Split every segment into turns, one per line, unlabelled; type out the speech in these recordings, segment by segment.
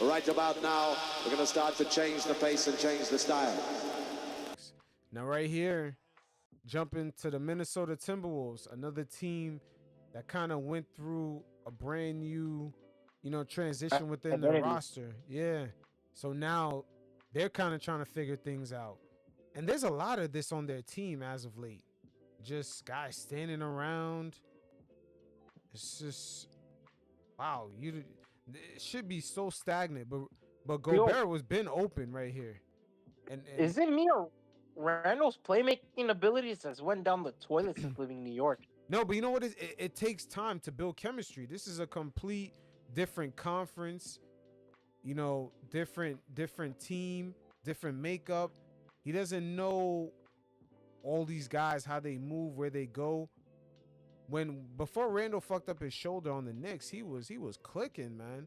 Right about now, we're going to start to change the pace and change the style.
Now, right here, jumping to the Minnesota Timberwolves, another team that kind of went through a brand new, transition within their
Identity.
roster. Yeah. So now they're kind of trying to figure things out. And there's a lot of this on their team as of late. Just guys standing around. It's just wow. It should be so stagnant, but
Yo,
Gobert was been open right here. And
is it me or Randall's playmaking abilities has went down the toilet since leaving New York?
No, but you know what? It takes time to build chemistry. This is a complete different conference, different team, different makeup. He doesn't know all these guys, how they move, where they go. When before Randall fucked up his shoulder on the Knicks, he was clicking, man.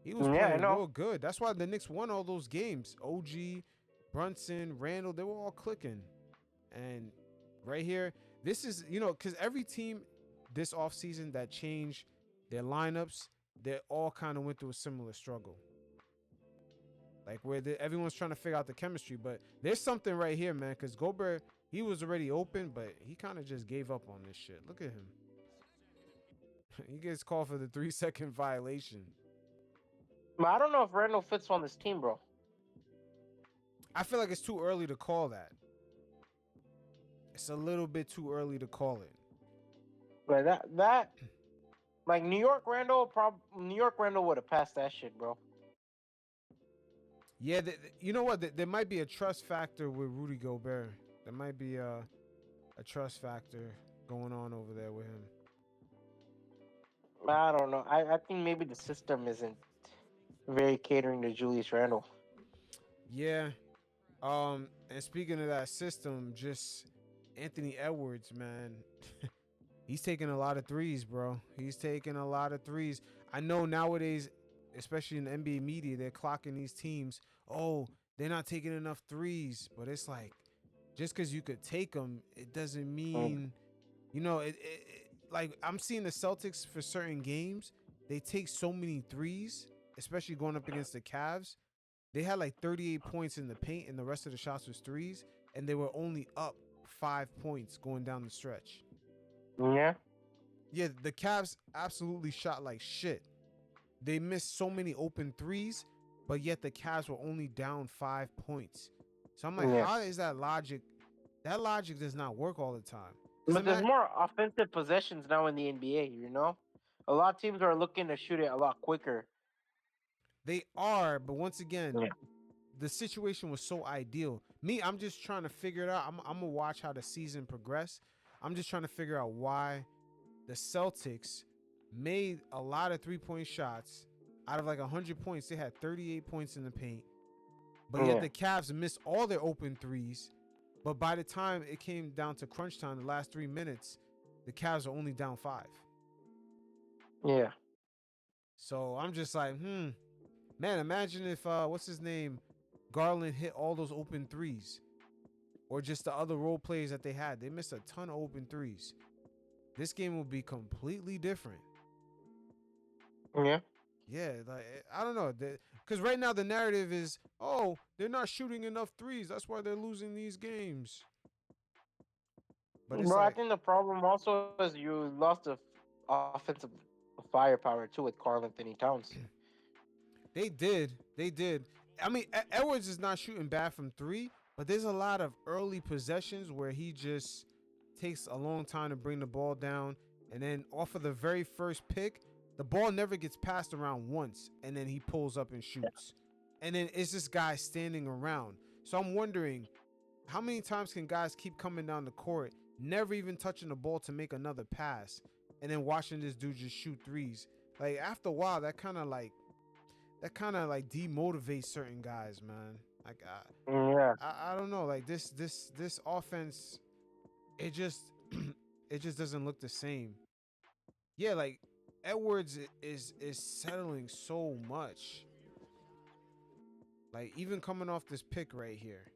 He was
Yeah, I
playing
know.
real good. That's why the Knicks won all those games. OG, Brunson, Randall, they were all clicking. And right here, this is, because every team this offseason that changed their lineups, they all kind of went through a similar struggle. Like where everyone's trying to figure out the chemistry. But there's something right here, man, because Gobert, he was already open, but he kind of just gave up on this shit. Look at him. He gets called for the 3-second violation.
But I don't know if Randall fits on this team, bro.
I feel like it's too early to call that. It's a little bit too early to call it.
Like that like New York Randall would have passed that shit, bro.
Yeah, you know what? There might be a trust factor with Rudy Gobert. There might be a trust factor going on over there with him.
I don't know. I think maybe the system isn't very catering to Julius Randle.
Yeah. And speaking of that system, just Anthony Edwards, man. He's taking a lot of threes, bro. He's taking a lot of threes. I know nowadays, especially in the NBA media, they're clocking these teams. Oh, they're not taking enough threes. But it's like, just because you could take them, it doesn't mean, like I'm seeing the Celtics for certain games, they take so many threes, especially going up against the Cavs. They had like 38 points in the paint, and the rest of the shots was threes, and they were only up 5 points going down the stretch.
Yeah.
Yeah, the Cavs absolutely shot like shit. They missed so many open threes, but yet the Cavs were only down 5 points. So I'm like,
Yeah.
how is that logic? That logic does not work all the time.
But there's more offensive possessions now in the NBA, you know? A lot of teams are looking to shoot it a lot quicker.
They are, but once again,
Yeah.
the situation was so ideal. Me, I'm just trying to figure it out. I'm gonna watch how the season progress. I'm just trying to figure out why the Celtics made a lot of 3-point shots. Out of like 100 points, they had 38 points in the paint. But yet the Cavs missed all their open threes. But by the time it came down to crunch time, the last 3 minutes, the Cavs are only down 5.
Yeah.
So I'm just like, man, imagine if what's his name, Garland hit all those open threes, or just the other role players that they had. They missed a ton of open threes. This game will be completely different.
Yeah.
Yeah, like I don't know, because right now the narrative is, oh, they're not shooting enough threes. That's why they're losing these games. But it's
Bro, I
like
think the problem also is you lost the offensive firepower too with Karl Anthony Towns.
they did. I mean, Edwards is not shooting bad from 3, but there's a lot of early possessions where he just takes a long time to bring the ball down, and then off of the very first pick, the ball never gets passed around once, and then he pulls up and shoots. And then it's this guy standing around. So I'm wondering, how many times can guys keep coming down the court, never even touching the ball to make another pass, and then watching this dude just shoot threes? Like after a while, that kind of like demotivates certain guys, man. Like
Yeah.
I don't know. Like this offense, it just it just doesn't look the same. Yeah, like Edwards is settling so much. Like even coming off this pick right here,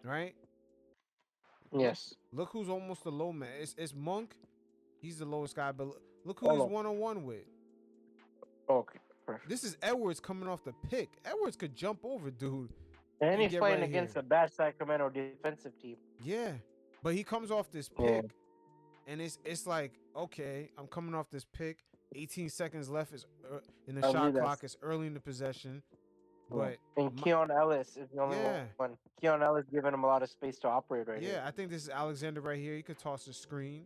right? Look,
Yes.
look who's almost the low man. It's Monk. He's the lowest guy, but look who
Hold
he's
on.
one-on-one with.
Okay. For
This is Edwards coming off the pick. Edwards could jump over dude
And
and
he's
get
playing
right
against
here.
a bad Sacramento defensive team.
Yeah, but he comes off this
Yeah.
pick, and it's like, okay, I'm coming off this pick. 18 seconds left is in the
I believe
shot
that's
clock. It's early in the possession,
yeah.
but
And Keon Ellis is the only
yeah,
one. Keon Ellis giving him a lot of space to operate right
yeah. I think this is Alexander right here. He could toss the screen,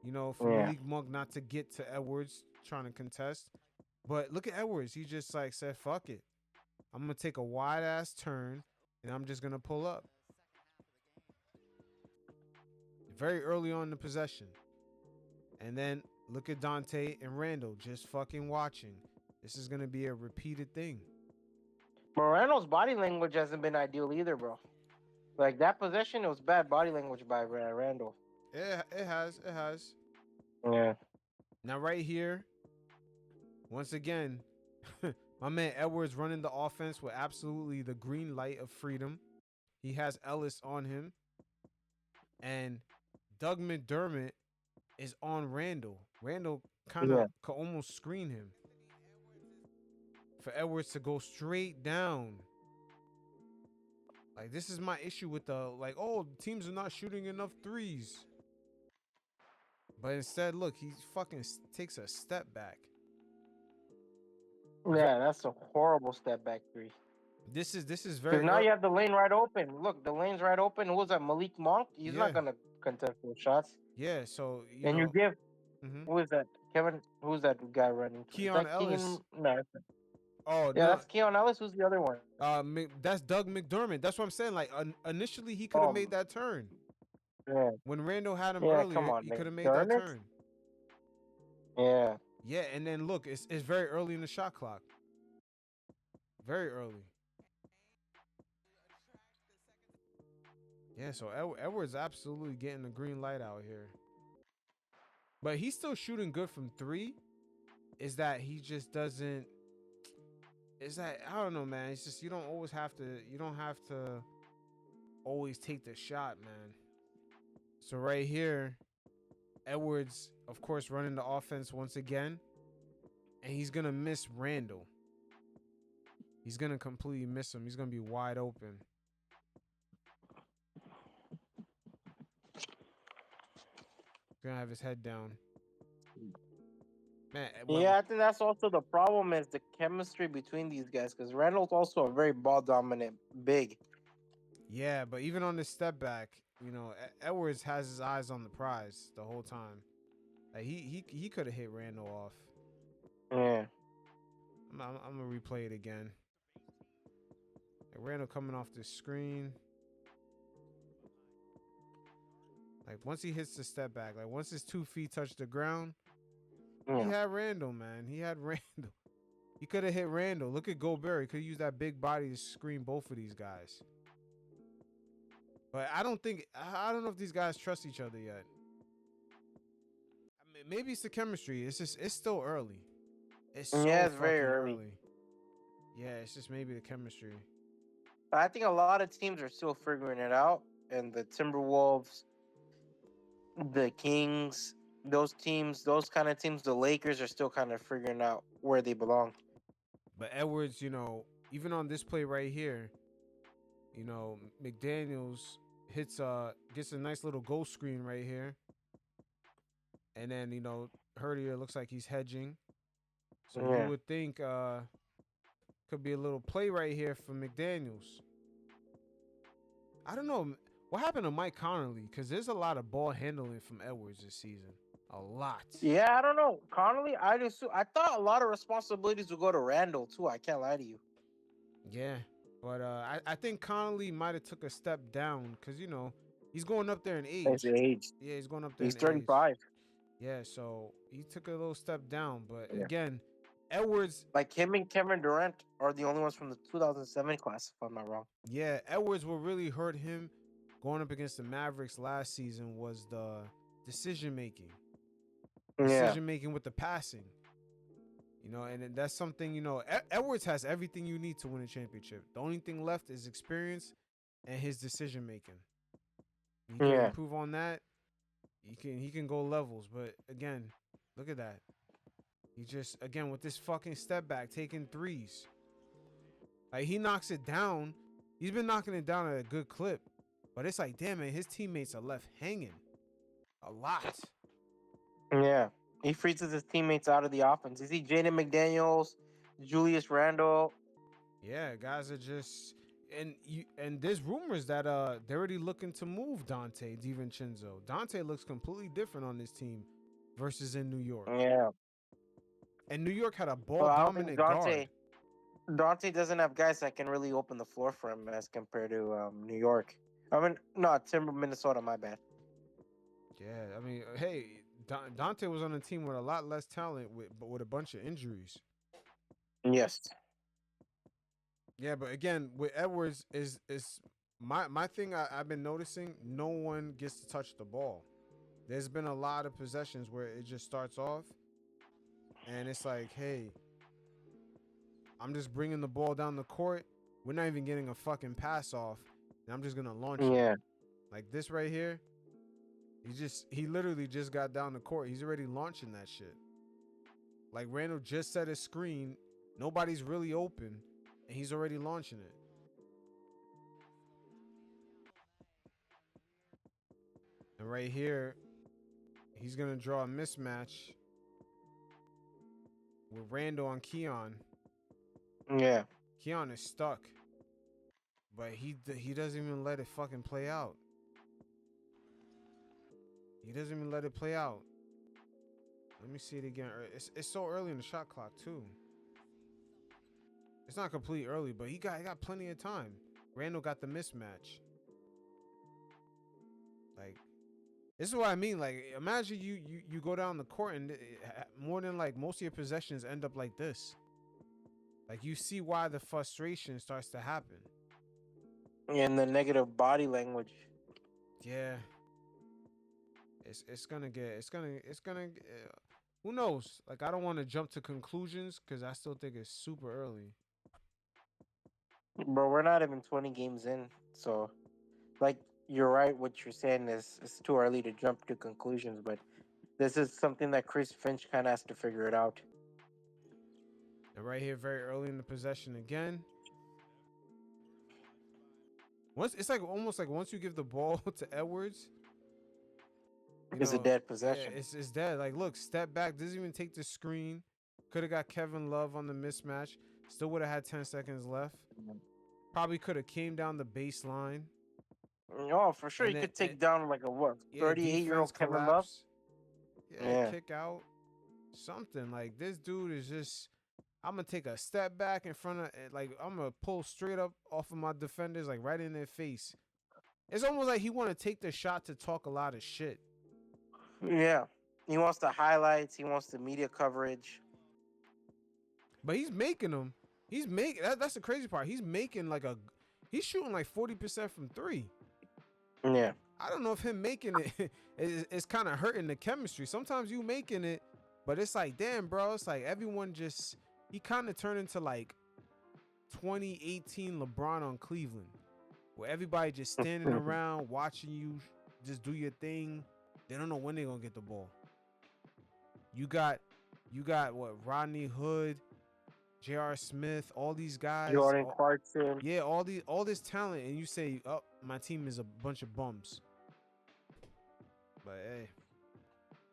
for
here.
Malik Monk not to get to Edwards trying to contest. But look at Edwards. He just like said, "Fuck it. I'm gonna take a wide ass turn, and I'm just gonna pull up." Very early on in the possession. And then look at Dante and Randall just fucking watching. This is going to be a repeated thing.
Moreno's body language hasn't been ideal either, bro. Like that possession, it was bad body language by Randall.
It has. It has.
Yeah.
Now, right here, once again, my man Edwards running the offense with absolutely the green light of freedom. He has Ellis on him. And Doug McDermott is on Randall. Randall kind of could almost screen him. For Edwards to go straight down. Like, this is my issue with teams are not shooting enough threes. But instead, look, he fucking takes a step back.
Yeah, that's a horrible step back three.
This is
Because
very
now you have the lane right open. Look, the lane's right open. Who was that? Malik Monk? He's not gonna contest those shots.
Yeah, so
you give
mm-hmm.
who is that? Kevin, who's that guy running?
Keon Ellis.
No.
Oh
Yeah,
no.
that's Keon Ellis. Who's the other one?
That's Doug McDermott. That's what I'm saying. Like initially, he could have made that turn.
Yeah.
When Randall had him
Yeah,
earlier,
come on,
he could have made
McDermott?
that turn.
Yeah.
Yeah, and then look, it's very early in the shot clock. Very early. Yeah, so Edwards absolutely getting the green light out here. But he's still shooting good from three. Is that he just doesn't... Is that... I don't know, man. It's just you don't have to always take the shot, man. So right here, Edwards, of course, running the offense once again. And he's going to miss Randall. He's going to completely miss him. He's going to be wide open. Gonna have his head down. Man,
I think that's also the problem is the chemistry between these guys because Randall's also a very ball dominant big.
Yeah, but even on this step back, Edwards has his eyes on the prize the whole time. Like he could have hit Randall off.
Yeah.
I'm gonna replay it again. Like Randall coming off the screen. Like once he hits the step back, like once his 2 feet touch the ground, he had Randall, man. He had Randall. He could have hit Randall. Look at Gobert. He could use that big body to screen both of these guys. But I don't know if these guys trust each other yet. I mean, maybe it's the chemistry. It's still early. It's
very early.
Yeah, it's just maybe the chemistry.
I think a lot of teams are still figuring it out, and the Timberwolves, the Kings, those kind of teams, the Lakers are still kind of figuring out where they belong.
But Edwards, even on this play right here, McDaniels gets a nice little ghost screen right here. And then, Herdier looks like he's hedging. So you would think could be a little play right here for McDaniels. I don't know. What happened to Mike Conley? Because there's a lot of ball handling from Edwards this season. A lot.
Yeah, I don't know. Conley, I thought a lot of responsibilities would go to Randall, too. I can't lie to you.
Yeah. But I think Conley might have took a step down because, he's going up there in age.
His age.
Yeah, he's going up there
He's
in
35.
age. Yeah, so he took a little step down. But again, Edwards...
Like him and Kevin Durant are the only ones from the 2007 class, if I'm not wrong.
Yeah, Edwards, what really hurt him going up against the Mavericks last season was the decision-making. Decision-making with the passing. And that's something, Edwards has everything you need to win a championship. The only thing left is experience and his decision-making. He can improve on that. He can go levels. But, again, look at that. He just, again, with this fucking step back, taking threes. Like, he knocks it down. He's been knocking it down at a good clip. But it's like, damn, man, his teammates are left hanging a lot.
Yeah, he freezes his teammates out of the offense. You see Jaden McDaniels, Julius Randle.
Yeah, guys are just, and there's rumors that they're already looking to move Dante DiVincenzo. Dante looks completely different on this team versus in New York.
Yeah,
And New York had a
but
ball
I don't think
dominant guard.
Dante doesn't have guys that can really open the floor for him as compared to New York. I mean, no, Minnesota. My bad.
Yeah, I mean, hey, Dante was on a team with a lot less talent, but with a bunch of injuries.
Yes.
Yeah, but again, with Edwards is my thing. I've been noticing no one gets to touch the ball. There's been a lot of possessions where it just starts off, and it's like, hey, I'm just bringing the ball down the court. We're not even getting a fucking pass off, and I'm just gonna launch it.
Yeah.
Like this right here. He literally just got down the court. He's already launching that shit. Like Randall just set a screen. Nobody's really open, and he's already launching it. And right here, he's gonna draw a mismatch with Randall on Keon.
Yeah.
Keon is stuck, but he doesn't even let it fucking play out. He doesn't even let it play out. Let me see it again. It's so early in the shot clock too. It's not complete early, but he got plenty of time. Randall got the mismatch. Like, this is what I mean. Like, imagine you go down the court and more than like most of your possessions end up like this. Like, you see why the frustration starts to happen.
And the negative body language.
Yeah. It's gonna who knows? Like, I don't want to jump to conclusions because I still think it's super early.
Bro, we're not even 20 games in. So, like, you're right. What you're saying is it's too early to jump to conclusions, but this is something that Chris Finch kind of has to figure it out.
And right here, very early in the possession again. Once it's like almost like once you give the ball to Edwards,
It's a dead possession.
yeah, it's dead. Like, look, step back, doesn't even take the screen. Could have got Kevin Love on the mismatch. Still would have had 10 seconds left. Probably could have came down the baseline.
Oh, for sure.
And
You
then,
could take down like a what,
yeah,
38-year-old
defense
Kevin Love.
collapse. Yeah,
Yeah.
kick out. Something like this dude is just. I'm gonna take a step back in front of, like, I'm gonna pull straight up off of my defenders, like right in their face. It's almost like he want to take the shot to talk a lot of shit.
Yeah. He wants the highlights. He wants the media coverage.
But he's making them. He's making that's the crazy part. He's shooting like 40% from three.
Yeah.
I don't know if him making it is kind of hurting the chemistry. Sometimes you making it, but it's like, damn, bro. It's like everyone just, he kind of turned into like 2018 LeBron on Cleveland, where everybody just standing around watching you just do your thing. They don't know when they're gonna get the ball. You got what, Rodney Hood, J.R. Smith, all these guys,
Jordan Clarkson.
yeah, all this talent, and you say, oh, my team is a bunch of bums. But hey,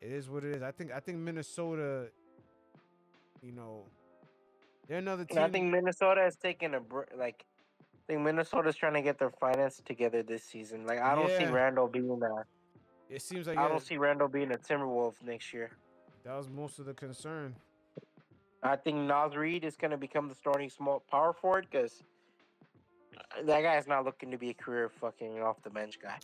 it is what it is. I think Minnesota, you know, they're another
I
team.
think Minnesota has taken like. I think Minnesota's trying to get their finances together this season. Like I don't see
Yeah,
Randall being a.
it seems like,
I
yeah,
don't see Randall being a Timberwolf next year.
that was most of the concern.
I think Nas Reed is going to become the starting small power forward because that guy is not looking to be a career fucking off the bench guy.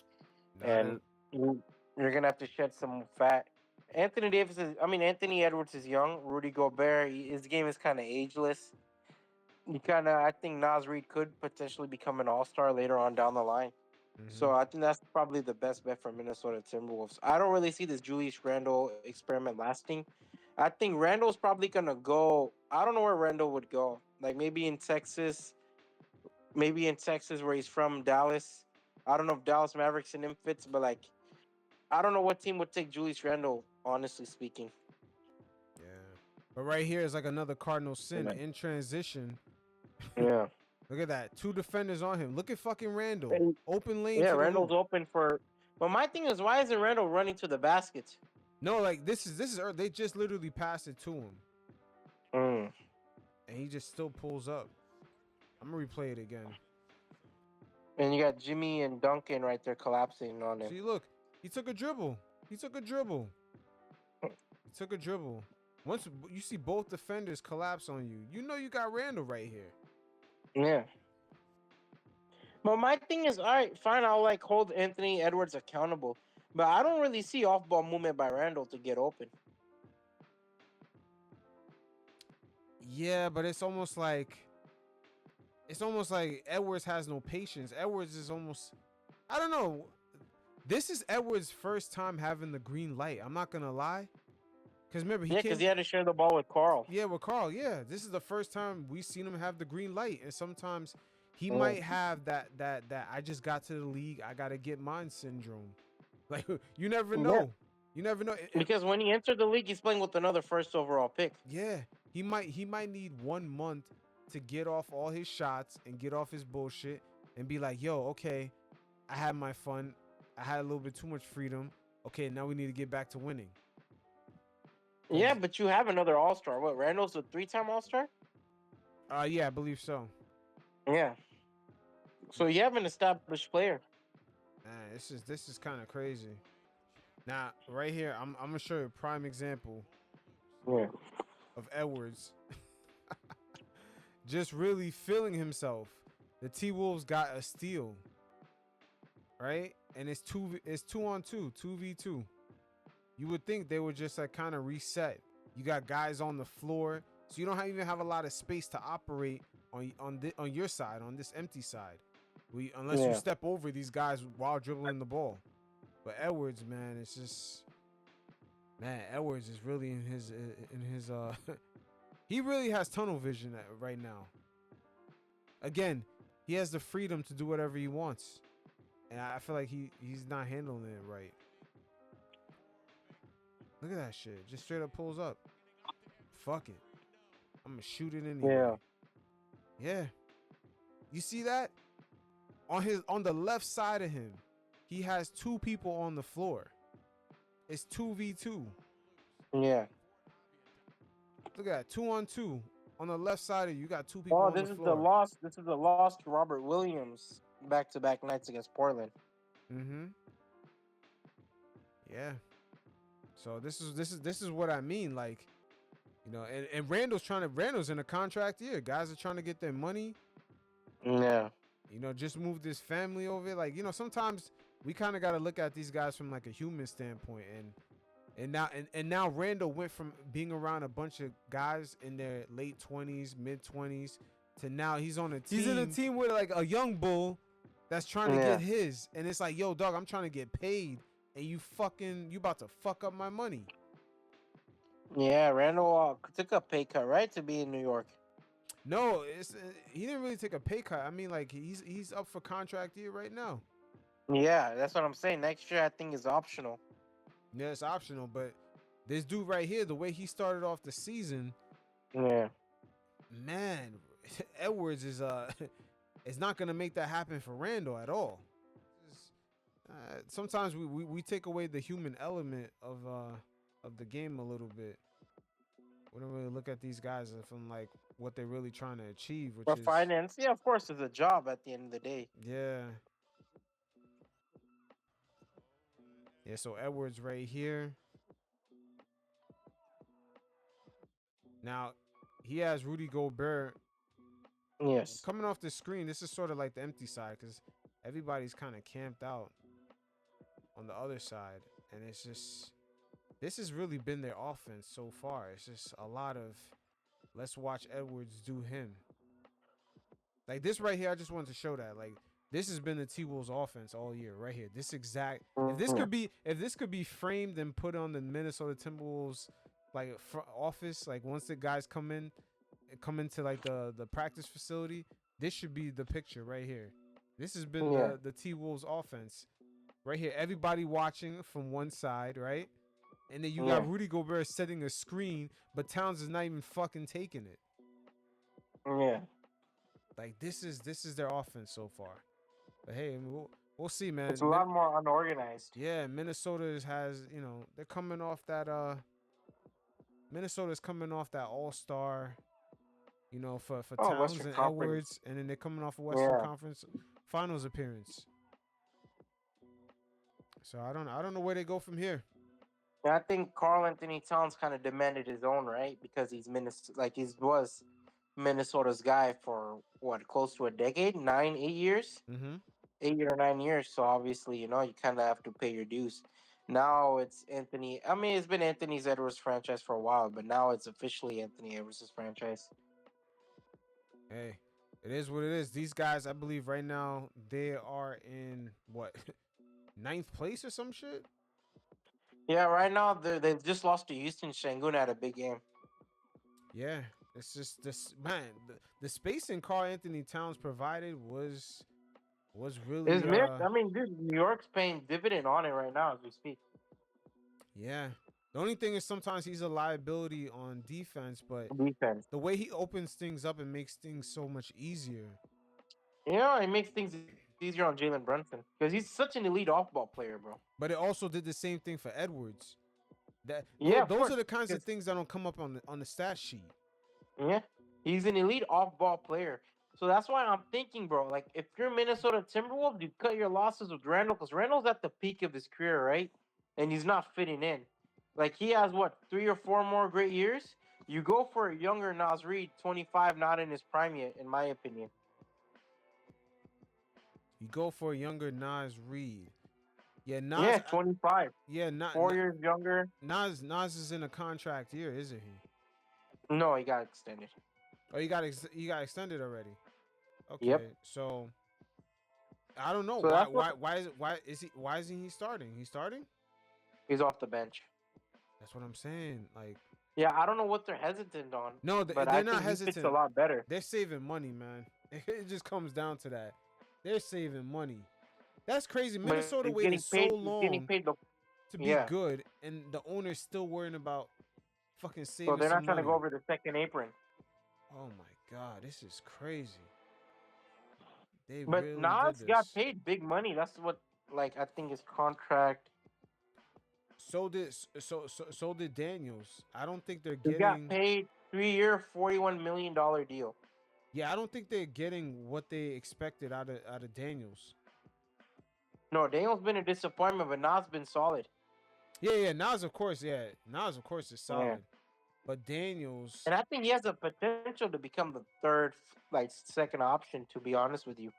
Not
And
in,
you're gonna have to shed some fat. Anthony Edwards is young. Rudy Gobert, his game is kind of ageless. I think Nas Reed could potentially become an all star later on down the line.
mm-hmm.
So I think that's probably the best bet for Minnesota Timberwolves. I don't really see this Julius Randle experiment lasting. I think Randall's probably gonna go. I don't know where Randall would go. Like maybe in Texas where he's from, Dallas. I don't know if Dallas Mavericks and him fits, but like I don't know what team would take Julius Randle, honestly speaking.
Yeah. But right here is like another cardinal sin
Yeah.
in transition.
Yeah.
Look at that. 2 defenders on him. Look at fucking Randall.
And-
Open lane
yeah,
to the
Randall's
hoop.
open for. But my thing is, why isn't Randall running to the basket?
No, like this is they just literally passed it to him.
Mm.
And he just still pulls up. I'm gonna replay it again.
And you got Jimmy and Duncan right there collapsing on him.
See, look, he took a dribble. He took a dribble. He took a dribble. Once you see both defenders collapse on you, you know you got Randall right here.
Yeah. But my thing is, all right, fine, I'll like hold Anthony Edwards accountable. But I don't really see off ball movement by Randall to get open.
Yeah, but it's almost like Edwards has no patience. Edwards is almost, I don't know. This is Edwards' first time having the green light. I'm not gonna lie, because remember
Yeah, because he had to share the ball with Carl.
Yeah, with Carl. Yeah, this is the first time we've seen him have the green light, and sometimes he
Mm.
might have that I just got to the league, I gotta get mine syndrome. Like you never know.
Yeah.
You never know.
Because when he entered the league, he's playing with another first overall pick.
Yeah, he might need 1 month to get off all his shots and get off his bullshit and be like, yo, okay, I had my fun. I had a little bit too much freedom. Okay, now we need to get back to winning.
Yeah, but you have another All Star. What? Randall's a 3-time All Star.
Yeah, I believe so.
Yeah. So you have an established player.
Man, this is kind of crazy. Now, right here, I'm gonna show you a prime example
Yeah.
of Edwards just really feeling himself. The T-Wolves got a steal, right? And it's 2-on-2, 2v2. You would think they would just like kind of reset. You got guys on the floor, so you don't even have a lot of space to operate on your side, on this empty side. Unless you step over these guys while dribbling the ball. But Edwards, man, it's just, man, Edwards is really in his he really has tunnel vision right now. Again, he has the freedom to do whatever he wants. And I feel like he's not handling it right. Look at that shit. Just straight up pulls up. Fuck it. I'm gonna shoot it anyway. Yeah. You see that? On the left side of him, he has 2 people on the floor. It's 2v2.
Yeah.
Look at that. 2-on-2. On the left side of you got 2 people on the floor.
This is the loss to Robert Williams back-to-back nights against Portland.
Mm-hmm. Yeah. So this is what I mean. Like, you know, and Randall's in a contract year. Guys are trying to get their money.
Yeah.
You know, just move this family over. Like, you know, sometimes we kind of got to look at these guys from like a human standpoint. And now Randall went from being around a bunch of guys in their late 20s, mid 20s to now he's on a team. He's in a team with like a young bull that's trying to get his. And it's like, yo, dog, I'm trying to get paid. And you about to fuck up my money.
Yeah, Randall took a pay cut, right, to be in New York.
No, he didn't really take a pay cut. I mean, like he's up for contract year right now.
Yeah, that's what I'm saying. Next year, I think is optional.
Yeah, it's optional, but this dude right here, the way he started off the season,
yeah,
man, Edwards is is not gonna make that happen for Randall at all. Sometimes we take away the human element of the game a little bit. We don't really look at these guys from like what they're really trying to achieve, which is
finance. Yeah, of course, it's a job at the end of the day.
Yeah. Yeah, so Edwards right here. Now, he has Rudy Gobert.
Yes.
Coming off the screen, this is sort of like the empty side because everybody's kind of camped out on the other side. And it's just, this has really been their offense so far. It's just a lot of, let's watch Edwards do him. Like this right here, I just wanted to show that. Like, this has been the T-Wolves offense all year, right here. This exact, if this could be framed and put on the Minnesota Timberwolves like front office, like once the guys come into like the practice facility, this should be the picture right here. This has been the T-Wolves offense right here. Everybody watching from one side, right? And then you
Yeah.
got Rudy Gobert setting a screen, but Towns is not even fucking taking it.
Yeah.
Like this is their offense so far. But hey, I mean, we'll see, man.
It's a lot more unorganized.
Yeah, Minnesota has, they're coming off that Minnesota's coming off that all-star, for
Oh,
Towns
Western
and
Conference.
Edwards, and then they're coming off a Western
Yeah.
Conference Finals appearance. So I don't know where they go from here.
And I think Carl Anthony Towns kind of demanded his own right because he's was Minnesota's guy for what, close to a decade, 8 years,
Mm-hmm.
8 or 9 years. So obviously, you kind of have to pay your dues. Now it's Anthony. I mean, it's been Anthony Edwards' franchise for a while, but now it's officially Anthony Edwards' franchise.
Hey, it is what it is. These guys, I believe, right now they are in what ninth place or some shit.
Yeah, right now they've just lost to Houston. Şengün had a big game.
Yeah, it's just this man. The spacing Carl Anthony Towns provided was
It's
really
mixed. I mean, dude, New York's paying dividend on it right now as we speak.
yeah. The only thing is sometimes he's a liability on defense, but
Defense.
the way he opens things up and makes things so much easier.
Yeah, it makes things easier on Jalen Brunson because he's such an elite off-ball player, bro.
But it also did the same thing for Edwards.
Yeah, of
Those
course.
are the kinds of
'Cause-
things that don't come up on the stat sheet.
Yeah, he's an elite off-ball player. So that's why I'm thinking, bro. Like, if you're Minnesota Timberwolves, you cut your losses with Randall because Randall's at the peak of his career, right? And he's not fitting in. Like, he has what, 3 or 4 more great years? You go for a younger Nas Reed, 25, not in his prime yet, in my opinion.
You go for a younger Nas Reed. Yeah,
Yeah, 25.
Yeah, not
4 years younger.
Nas is in a contract year, isn't he?
No, he got extended.
Oh, he got extended already. Okay,
Yep.
so I don't know
So that's what
why isn't he starting? He's starting.
he's off the bench.
That's what I'm saying. Like,
Yeah, I don't know what they're hesitant on.
no,
but
they're
I
not
think he fits a
hesitant.
lot better.
They're saving money, man. It just comes down to that. They're saving money. That's crazy.
But
Minnesota
he's
waited
getting
so
paid. He's getting
long
paid the
to be
yeah.
good, and the owner's still worrying about fucking
So
saving
they're not
some
trying
money.
to go over the second apron.
Oh my god, this is crazy. They
But
really
Nas
did
got
this.
paid big money. That's what I think his contract.
So did Daniels. I don't think they're
He got
getting.
paid 3-year, $41 million deal.
Yeah, I don't think they're getting what they expected out of Daniels.
No, Daniel's been a disappointment, but Nas been solid.
Yeah, Nas of course, is solid.
Yeah.
But Daniels,
And I think he has the potential to become the third, second option. To be honest with you.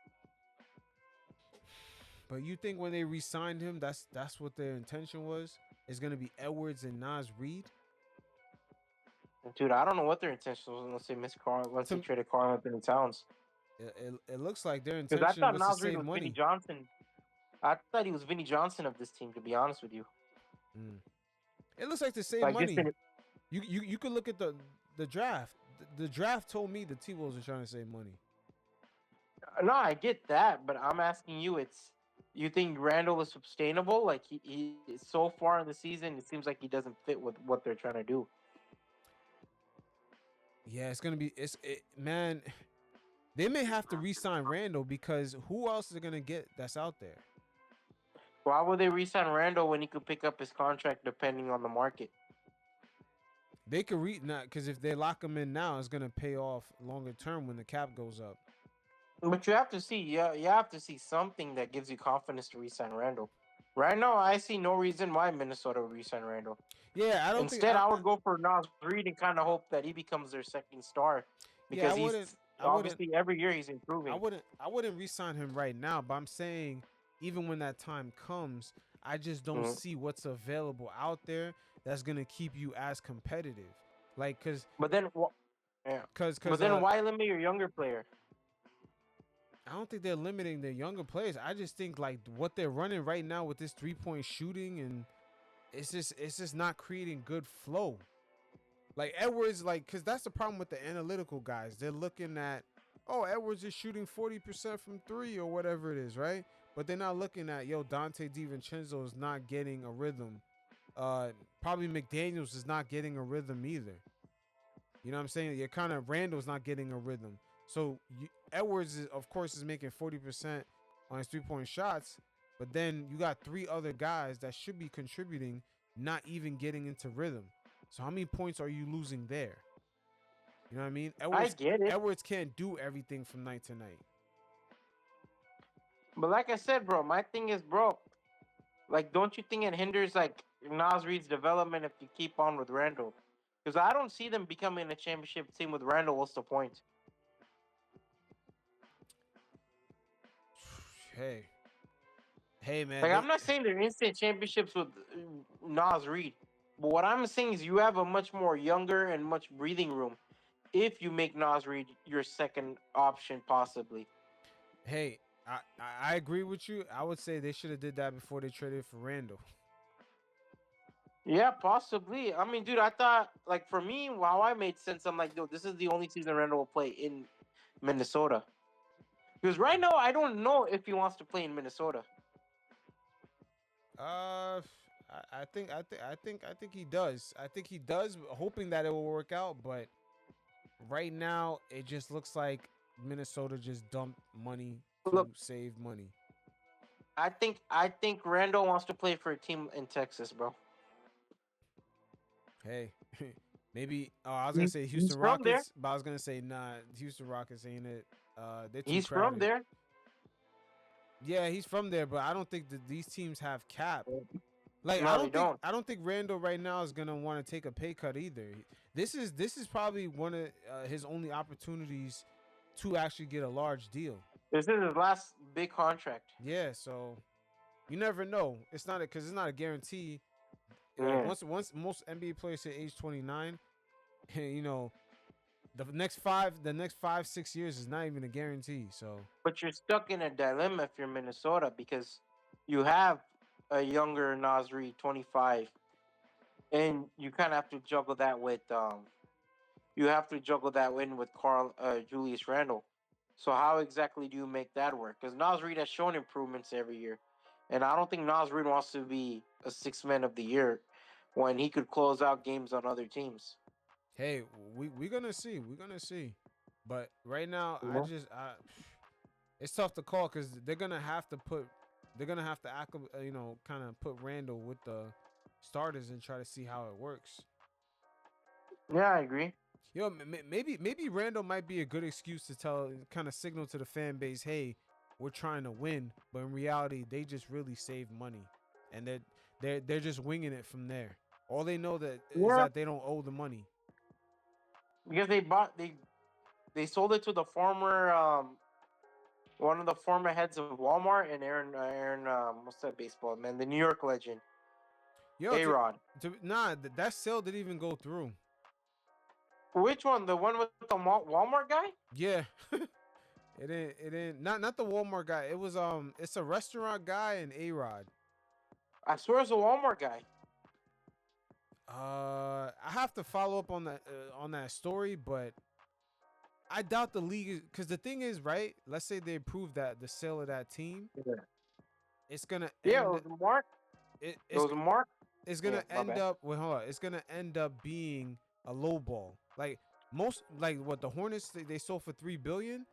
but you think when they re-signed him, that's what their intention was? It's gonna be Edwards and Nas Reed.
Dude, I don't know what their intention was once they traded Carl Anthony Towns.
It looks like their
Because I
intention
thought
was to
Nas Reed
save
was Vinny
money.
Johnson. I thought he was Vinny Johnson of this team, to be honest with you.
It looks like to save
Like,
money. You could look at the draft. The draft told me the T-Wolves are trying to save money.
No, I get that, but I'm asking you, you think Randall is sustainable? Like, he so far in the season, it seems like he doesn't fit with what they're trying to do.
Yeah, it's gonna be man. They may have to re-sign Randall because who else is gonna get that's out there?
Why would they re-sign Randall when he could pick up his contract depending on the market?
They could because if they lock him in now, it's gonna pay off longer term when the cap goes up.
But you have to see, you have to see something that gives you confidence to re-sign Randall. Right now, I see no reason why Minnesota would re-sign Randall.
Yeah, I don't
Instead, I would go for Nas Reed and kind of hope that he becomes their second star because obviously every year he's improving.
I wouldn't re-sign him right now, but I'm saying even when that time comes, I just don't see what's available out there that's gonna keep you as competitive. Like,
but then why limit your younger player?
I don't think they're limiting their younger players. I just think like what they're running right now with this 3-point shooting, and it's just not creating good flow. Like Edwards, because that's the problem with the analytical guys. They're looking at, oh, Edwards is shooting 40% from 3 or whatever it is, right? But they're not looking at, Dante DiVincenzo is not getting a rhythm. probably McDaniels is not getting a rhythm either. You know what I'm saying? You're kind of Randall's not getting a rhythm. So Edwards, is, of course, is making 40% on his 3-point shots, but then you got 3 other guys that should be contributing, not even getting into rhythm. So how many points are you losing there? You know what I mean?
I get it.
Edwards can't do everything from night to night.
But like I said, bro, my thing is, bro, like, don't you think it hinders like Nas Reed's development if you keep on with Randall? Because I don't see them becoming a championship team with Randall. What's the point?
Hey, hey, man.
Like, I'm not saying they're instant championships with Nas Reed, but what I'm saying is you have a much more younger and much breathing room if you make Nas Reed your second option, possibly.
Hey, I agree with you. I would say they should have did that before they traded for Randall.
Yeah, possibly. I mean, dude, I thought, like, for me, how I made sense, I'm like, dude, this is the only season Randall will play in Minnesota. Because right now, I don't know if he wants to play in Minnesota.
I think he does. I think he does, hoping that it will work out. But right now, it just looks like Minnesota just dumped money to
Look,
save money.
I think Randall wants to play for a team in Texas, bro.
Hey, maybe. I was gonna
He's,
say
he's
Houston
from there.
Rockets, but I was gonna say nah. Houston Rockets ain't it. They're too
He's from
crowded.
there.
Yeah, he's from there, but I don't think that these teams have cap. Like
No, they don't.
I don't think Randall right now is gonna want to take a pay cut either. This is probably one of his only opportunities to actually get a large deal.
This is his last big contract.
Yeah, so you never know. It's not because it's not a guarantee. Like
Yeah.
once most NBA players hit age 29, you know the next 5 6 years is not even a guarantee. So
But you're stuck in a dilemma if you're Minnesota because you have a younger Nas Reed, 25, and you kind of have to juggle that with you have to juggle that in with Carl Julius Randle. So how exactly do you make that work? Because Nas Reed has shown improvements every year, and I don't think Nas Reed wants to be a six man of the year when he could close out games on other teams.
hey, we're gonna see. We're gonna see. But right now,
You know?
it's tough to call because they're gonna have to act, kind of put Randall with the starters and try to see how it works.
Yeah, I agree.
Maybe Randall might be a good excuse to kind of signal to the fan base, hey, we're trying to win, but in reality, they just really save money, and they're just winging it from there. All they know that is
Yeah,
that they don't owe the money.
because they sold it to the former one of the former heads of Walmart and Aaron what's that baseball man, the New York legend,
Yo,
A Rod.
that sale didn't even go through.
Which one? The one with the Walmart guy?
Yeah, it didn't. Not the Walmart guy. It was it's a restaurant guy and A Rod.
I swear it's a Walmart guy.
I have to follow up on that story, but I doubt the league is because the thing is, right? Let's say they approve that the sale of that team,
Yeah,
it's gonna
yeah, it
end.
was Mark.
It,
It
it's
was Mark.
it's
Yeah,
gonna
my
end
bad.
up. Well, hold on. It's gonna end up being a low ball. Like most, like what the Hornets they sold for 3 billion.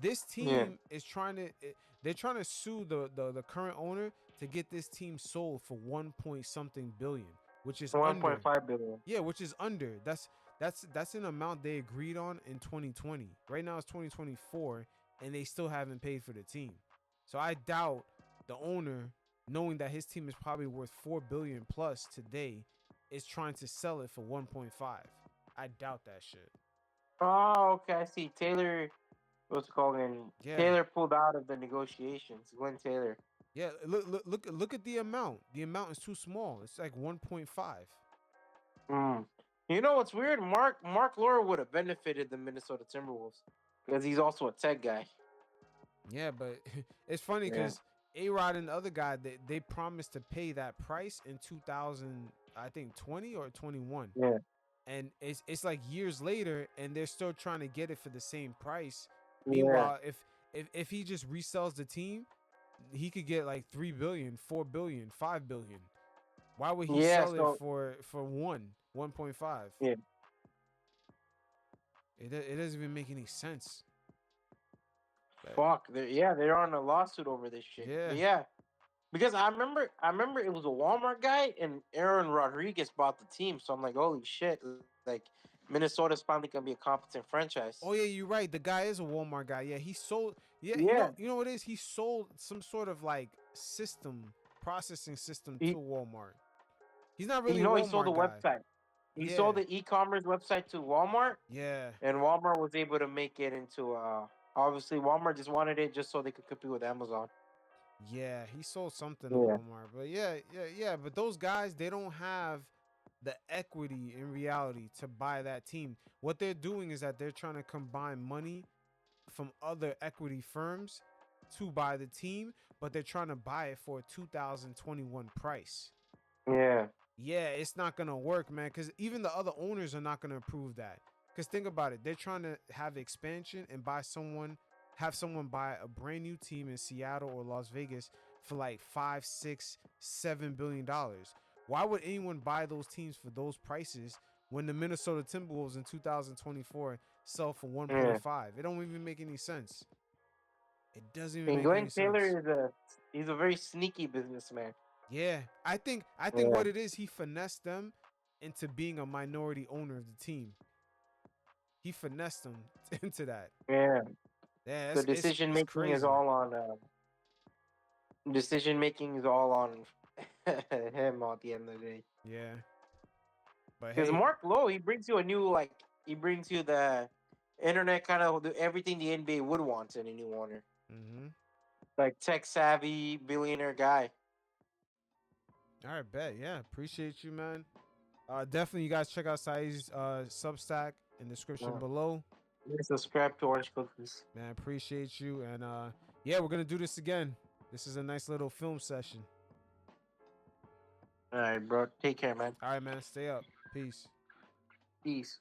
This
Yeah,
team is trying to. They're trying to sue the current owner to get this team sold for 1 point something billion, which is
one point
under.
five billion.
Yeah, which is under. That's an amount they agreed on in 2020. Right now it's 2024, and they still haven't paid for the team. So I doubt the owner, knowing that his team is probably worth 4 billion plus today, is trying to sell it for 1.5. I doubt that shit.
Oh, okay. I see. Taylor, what's it called? And
Yeah,
Taylor pulled out of the negotiations. Glenn Taylor.
yeah. Look at the amount. The amount is too small. It's like 1.5.
Mm. You know what's weird? Mark Laura would have benefited the Minnesota Timberwolves because he's also a tech guy.
Yeah, but it's funny
Yeah.
because A Rod and the other guy they promised to pay that price in 2000, I think 20 or 21,
Yeah.
and it's like years later, and they're still trying to get it for the same price.
Yeah.
Meanwhile, if he just resells the team, he could get like 3 billion, 4 billion, 5 billion. Why would he
Yeah.
sell it
So
for 1.5?
yeah.
It doesn't even make any sense. But
Fuck. They're on a lawsuit over this shit.
yeah,
But yeah, because I remember it was a Walmart guy and Aaron Rodriguez bought the team. So I'm like, holy shit! Like Minnesota's finally gonna be a competent franchise.
oh yeah, you're right. The guy is a Walmart guy. Yeah, he sold. Yeah,
Yeah.
you know what it is? He sold some sort of like processing system to
He,
Walmart. He's not really
you
a
know, he sold the
Walmart guy.
website. He
Yeah,
sold the e-commerce website to Walmart,
yeah,
and Walmart was able to make it into. Obviously, Walmart just wanted it just so they could compete with Amazon.
yeah. He sold something to
Yeah.
Walmart, but yeah. But those guys, they don't have the equity in reality to buy that team. What they're doing is that they're trying to combine money from other equity firms to buy the team, but they're trying to buy it for a 2021 price.
Yeah.
Yeah, it's not gonna work, man, because even the other owners are not gonna approve that. Because think about it, they're trying to have expansion and have someone buy a brand new team in Seattle or Las Vegas for like 5, 6, 7 billion dollars. Why would anyone buy those teams for those prices when the Minnesota Timberwolves in 2024 sell for
Yeah.
1.5? It don't even make any sense. It doesn't even
And
make
Glenn
any sense.
Taylor he's a very sneaky businessman.
Yeah, I think
Yeah.
what it is, he finessed them into being a minority owner of the team. He finessed them into that.
Yeah.
Yeah,
So
it's crazy.
decision making is all on him at the end of the day.
Yeah, but
Because
hey,
Mark Lowe, he brings you the internet kind of everything the NBA would want in a new owner,
mm-hmm.
like tech savvy billionaire guy.
All right, bet. Yeah, appreciate you, man. Definitely, you guys check out Saeed's Substack in the description
Yeah.
below.
Subscribe to Orange Cookies.
Man, appreciate you, and yeah, we're gonna do this again. This is a nice little film session.
All right, bro. Take care, man.
All right, man. Stay up. Peace.
Peace.